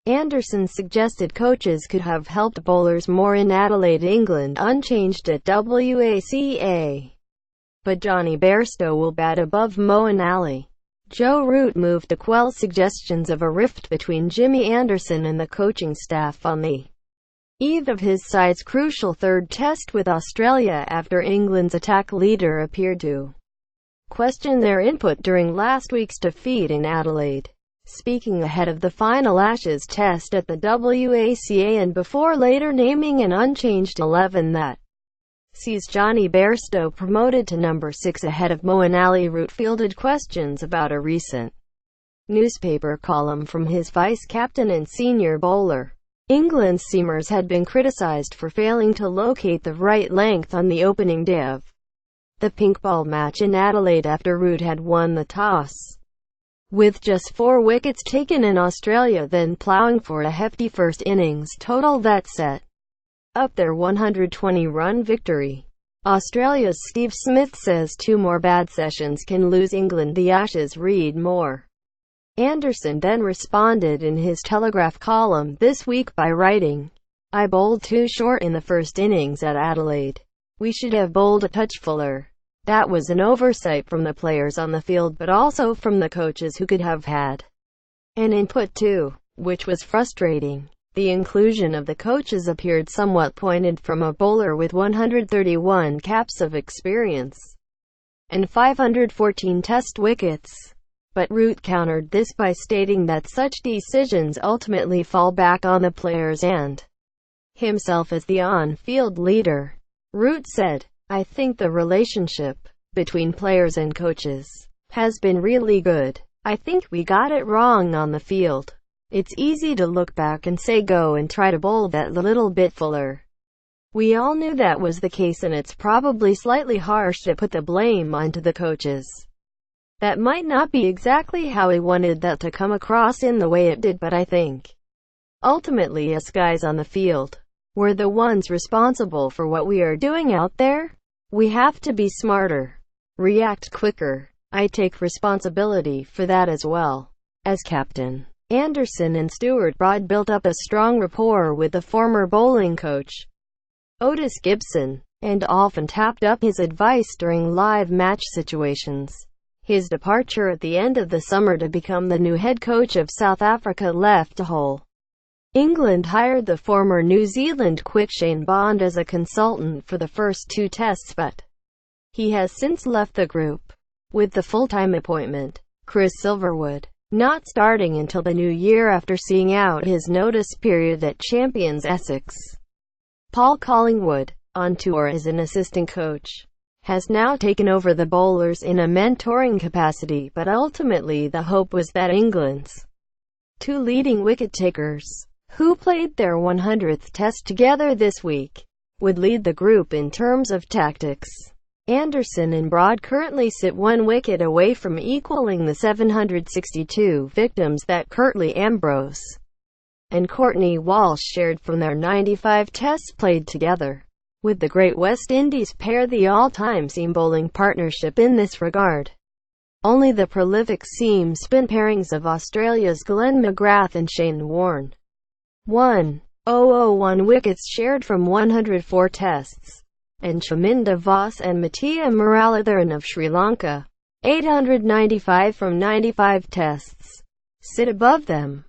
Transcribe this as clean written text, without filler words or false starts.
Anderson suggested coaches could have helped bowlers more in Adelaide, England, unchanged at WACA. But Johnny Bairstow will bat above Moeen Ali. Joe Root moved to quell suggestions of a rift between Jimmy Anderson and the coaching staff on the eve of his side's crucial third test with Australia after England's attack leader appeared to question their input during last week's defeat in Adelaide. Speaking ahead of the final Ashes test at the WACA and before later naming an unchanged 11 that sees Johnny Bairstow promoted to number 6 ahead of Moeen Ali, Root fielded questions about a recent newspaper column from his vice-captain and senior bowler. England's seamers had been criticised for failing to locate the right length on the opening day of the pink ball match in Adelaide after Root had won the toss. With just 4 wickets taken in Australia, then ploughing for a hefty first innings total that set up their 120-run victory. Australia's Steve Smith says 2 more bad sessions can lose England the Ashes. Read more. Anderson then responded in his Telegraph column this week by writing, "I bowled too short in the first innings at Adelaide. We should have bowled a touch fuller. That was an oversight from the players on the field, but also from the coaches who could have had an input too, which was frustrating." The inclusion of the coaches appeared somewhat pointed from a bowler with 131 caps of experience and 514 test wickets. But Root countered this by stating that such decisions ultimately fall back on the players and himself as the on-field leader. Root said, "I think the relationship between players and coaches has been really good. I think we got it wrong on the field. It's easy to look back and say go and try to bowl that little bit fuller. We all knew that was the case, and it's probably slightly harsh to put the blame onto the coaches. That might not be exactly how we wanted that to come across in the way it did, but I think ultimately us guys on the field, we're the ones responsible for what we are doing out there. We have to be smarter, react quicker. I take responsibility for that as well." As captain, Anderson and Stuart Broad built up a strong rapport with the former bowling coach, Otis Gibson, and often tapped up his advice during live match situations. His departure at the end of the summer to become the new head coach of South Africa left a hole. England hired the former New Zealand quick Shane Bond as a consultant for the first 2 tests, but he has since left the group, with the full-time appointment, Chris Silverwood, not starting until the new year after seeing out his notice period at champions Essex. Paul Collingwood, on tour as an assistant coach, has now taken over the bowlers in a mentoring capacity, but ultimately the hope was that England's 2 leading wicket-takers, who played their 100th test together this week, would lead the group in terms of tactics. Anderson and Broad currently sit 1 wicket away from equaling the 762 victoms that Curtly Ambrose and Courtney Walsh shared from their 95 tests played together, with the Great West Indies pair the all-time seam bowling partnership in this regard. Only the prolific seam-spin pairings of Australia's Glenn McGrath and Shane Warne 1,001 wickets shared from 104 tests, and Chaminda Vaas and Mattia Muralitharan of Sri Lanka, 895 from 95 tests, sit above them.